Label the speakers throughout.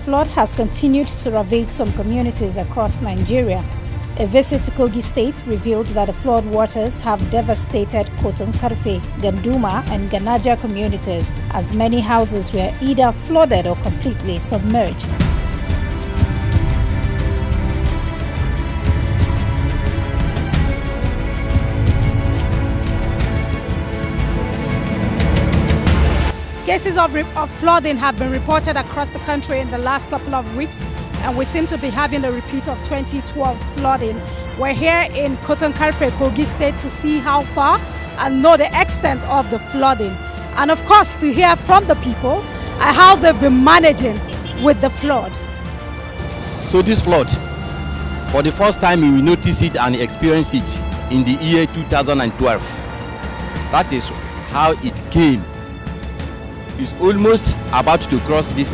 Speaker 1: flood has continued to ravage some communities across Nigeria. A visit to Kogi State revealed that the flood waters have devastated Kotun Karfe, Ganduma and Ganaja communities, as many houses were either flooded or completely submerged.
Speaker 2: Cases of flooding have been reported across the country in the last couple of weeks, and we seem to be having a repeat of 2012 flooding. We're here in Kotun Karfe, Kogi State, to see how far and know the extent of the flooding. And of course, to hear from the people how they've been managing with the flood.
Speaker 3: So this flood, for the first time we will notice it and experience it in the year 2012. That is how it came. Is almost about to cross this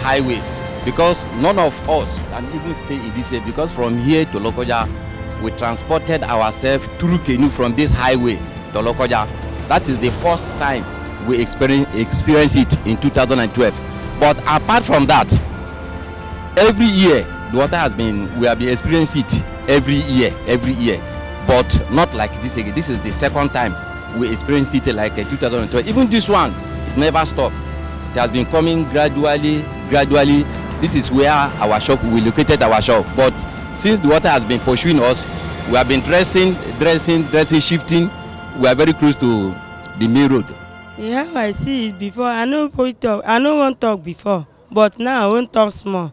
Speaker 3: highway, because none of us can even stay in this area, because from here to Lokoja we transported ourselves through canoe from this highway to Lokoja. That is the first time we experience it in 2012. But apart from that, every year the water we have been experiencing it every year, but not like this again. This is the second time we experienced it like 2012. Even this one, never stop. It has been coming gradually. This is where our shop, we located our shop. But since the water has been pursuing us, we have been dressing, shifting. We are very close to the main road.
Speaker 4: Yeah, I see it before. I know want to talk before, but now I won't talk small.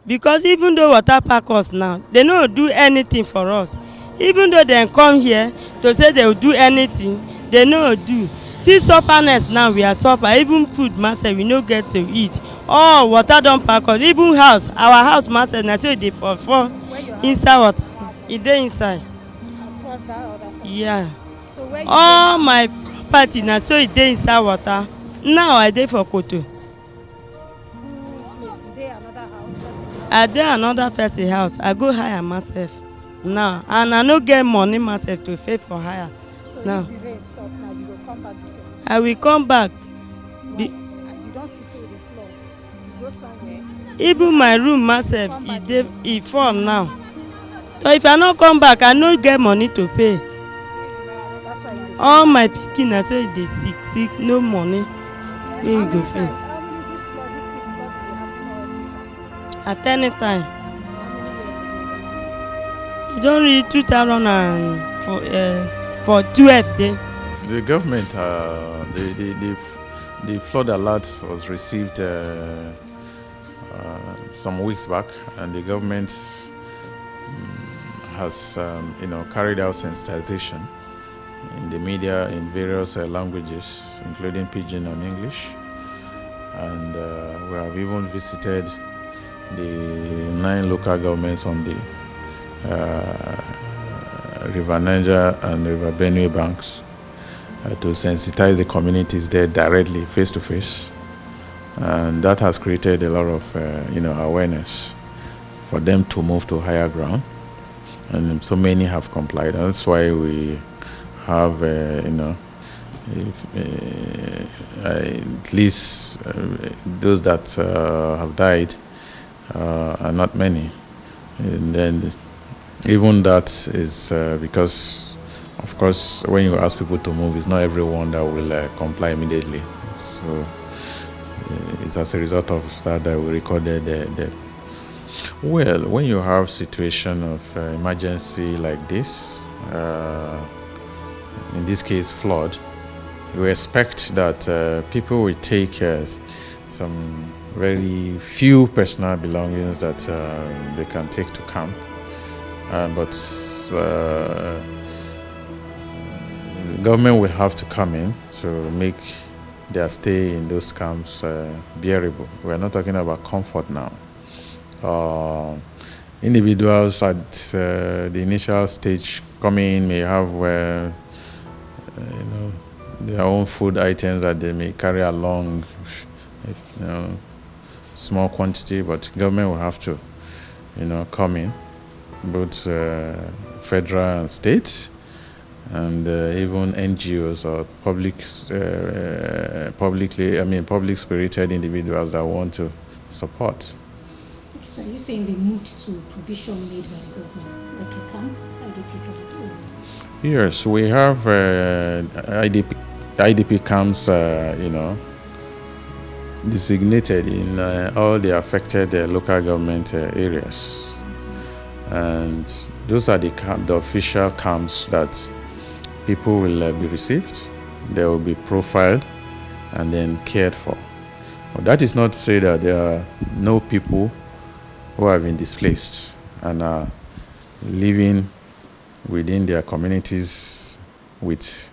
Speaker 4: Because even though water pack us now, they don't do anything for us. Even though they come here to say they will do anything, they don't do. See sufferness now, we are suffer. Even food, master, we no get to eat. Oh, water don't pack us. Even house, our house, master, na say they fall inside water. It dey inside.
Speaker 2: Across that other side?
Speaker 4: Yeah.
Speaker 2: So where
Speaker 4: all my property, na so it dey inside water. Now I dey for Koto.
Speaker 2: Is there another house?
Speaker 4: I dey another person house. I go hire myself now, and I no get money myself to pay for hire.
Speaker 2: So
Speaker 4: now.
Speaker 2: If the rain stop now, you will come back this way?
Speaker 4: I will come back.
Speaker 2: As you don't see the flood, you go somewhere.
Speaker 4: Even my room myself, it fall now. So if I not come back, I no get money to pay.
Speaker 2: That's why you
Speaker 4: all my pikin, I say they sick, no money. Where we go fit?
Speaker 2: This flood will happen
Speaker 4: at any time.
Speaker 2: How many years ago?
Speaker 4: It don't reach 2004. For 12 days.
Speaker 5: The government, the flood alert was received some weeks back, and the government has carried out sensitization in the media in various languages, including Pidgin and English. And we have even visited the 9 local governments on the River Niger and River Benue banks to sensitize the communities there directly, face to face, and that has created a lot of awareness for them to move to higher ground, and so many have complied. And that's why we have at least those that have died are not many, and then. Even that is because, of course, when you ask people to move, it's not everyone that will comply immediately. So it's as a result of that we recorded the. Well, when you have situation of emergency like this, in this case flood, you expect that people will take some very few personal belongings that they can take to camp. But the government will have to come in to make their stay in those camps bearable. We're not talking about comfort now. Individuals at the initial stage coming in may have their own food items that they may carry along, small quantity, but government will have to come in. Both federal and states, and even NGOs or public-spirited individuals that want to support.
Speaker 1: So you're saying they moved to provision made by the government, like a camp, IDP camp?
Speaker 5: Yes, we have IDP camps, designated in all the affected local government areas. And those are the official camps that people will be received, they will be profiled and then cared for. But that is not to say that there are no people who have been displaced and are living within their communities with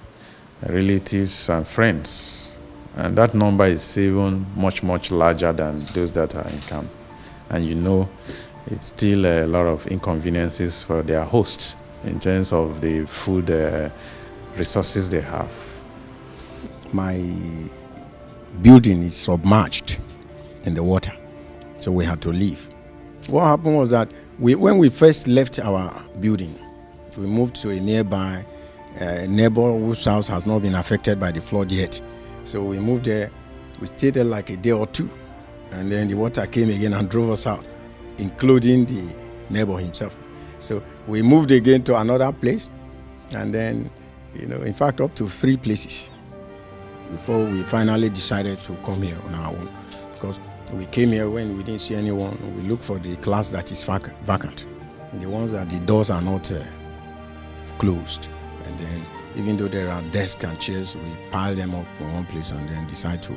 Speaker 5: relatives and friends. And that number is even much, much larger than those that are in camp. And it's still a lot of inconveniences for their hosts in terms of the food resources they have.
Speaker 6: My building is submerged in the water, so we had to leave. What happened was that when we first left our building, we moved to a nearby neighbor whose house has not been affected by the flood yet. So we moved there, we stayed there like a day or two, and then the water came again and drove us out, including the neighbor himself. So we moved again to another place, and then, in fact, up to 3 places before we finally decided to come here on our own. Because we came here when we didn't see anyone, we looked for the class that is vacant, the ones that the doors are not closed. And then, even though there are desks and chairs, we pile them up in one place and then decide to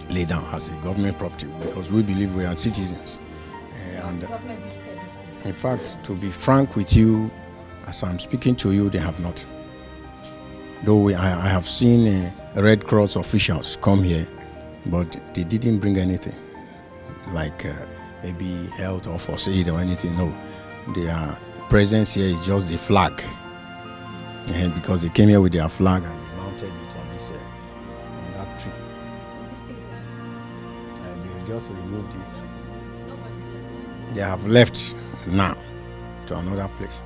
Speaker 6: lay down as a government property, because we believe we are citizens. And in fact, to be frank with you, as I'm speaking to you, they have not. Though I have seen Red Cross officials come here, but they didn't bring anything, like maybe health or first aid or anything. No, their presence here is just the flag. And because they came here with their flag and they mounted it on this on that tree. And they just removed it. They have left now to another place.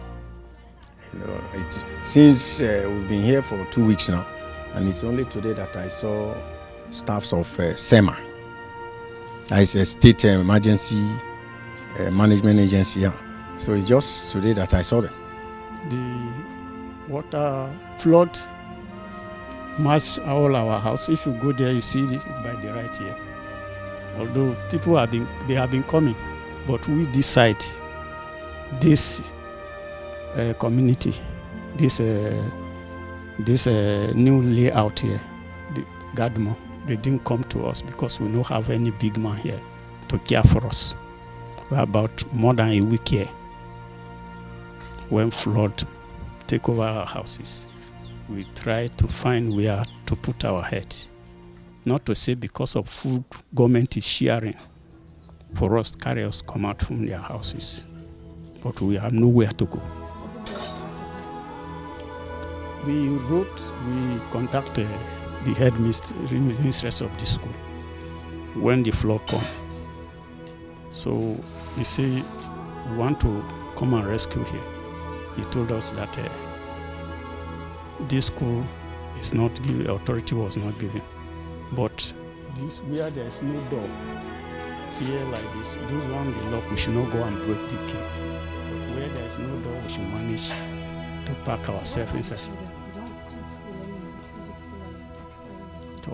Speaker 6: Since we've been here for 2 weeks now, and it's only today that I saw staffs of SEMA. It's a state emergency management agency. Yeah. So it's just today that I saw them.
Speaker 7: The water flood mass all our house. If you go there, you see it by the right here. Although people have been coming, but we decide this community, this new layout here, the Gadmo, they didn't come to us because we don't have any big man here to care for us. We're about more than a week here when flood take over our houses. We try to find where to put our heads. Not to say because of food government is sharing for us to carry us come out from their houses, but we have nowhere to go. We contacted the headmistress of the school when the flood come. So he said, we want to come and rescue here. He told us that this school is not given, authority was not given. But this, where there is no door, here like this, those ones they lock, we should not go and break the key. But where there is no door, we should manage to pack ourselves inside. So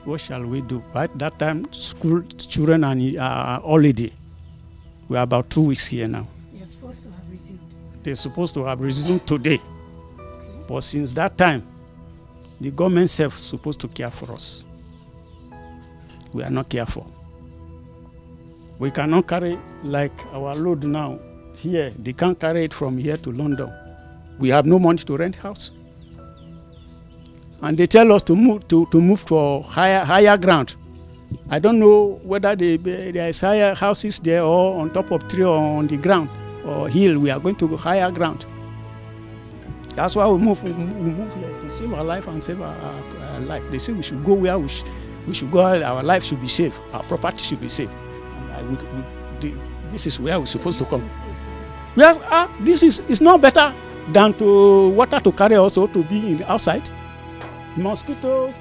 Speaker 7: what shall we do? At that time, school children are holiday. We are about 2 weeks here now.
Speaker 1: They're supposed to have resumed.
Speaker 7: They're supposed to have resumed today. Okay. But since that time, the government self is supposed to care for us. We are not careful. We cannot carry like our load now here. They can't carry it from here to London. We have no money to rent house. And they tell us to move to higher ground. I don't know whether there is higher houses there or on top of tree or on the ground or hill. We are going to go higher ground. That's why we move here to save our life and save our life. They say we should go where we should go. Our life should be safe. Our property should be safe. And this is where we're supposed to come. Yes, this is not better than to water to carry also to be in the outside. Mosquito,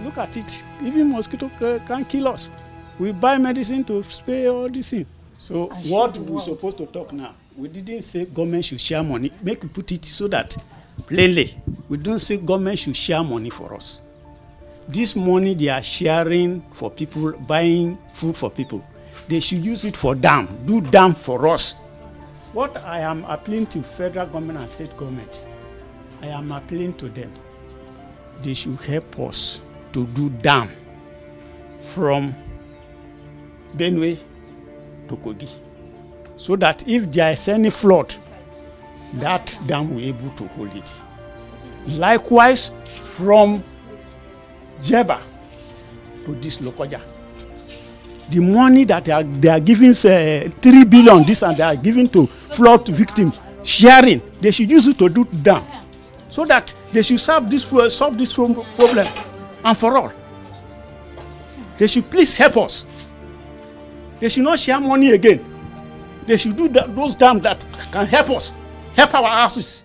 Speaker 7: look at it. Even mosquito can kill us. We buy medicine to spray all this in. So what we're supposed to talk now, we didn't say government should share money. Make we put it so that plainly, we don't say government should share money for us. This money they are sharing for people, buying food for people, they should use it for dam, do dam for us. What I am appealing to federal government and state government, I am appealing to them. They should help us to do dam from Benue to Kogi, so that if there is any flood, that dam will be able to hold it. Likewise, from Jeba to this Lokoja, the money that they are giving 3 billion, this and they are giving to flood victims, sharing, they should use it to do dam, so that they should solve this problem and for all. They should please help us. They should not share money again. They should do those dams that can help us, help our houses.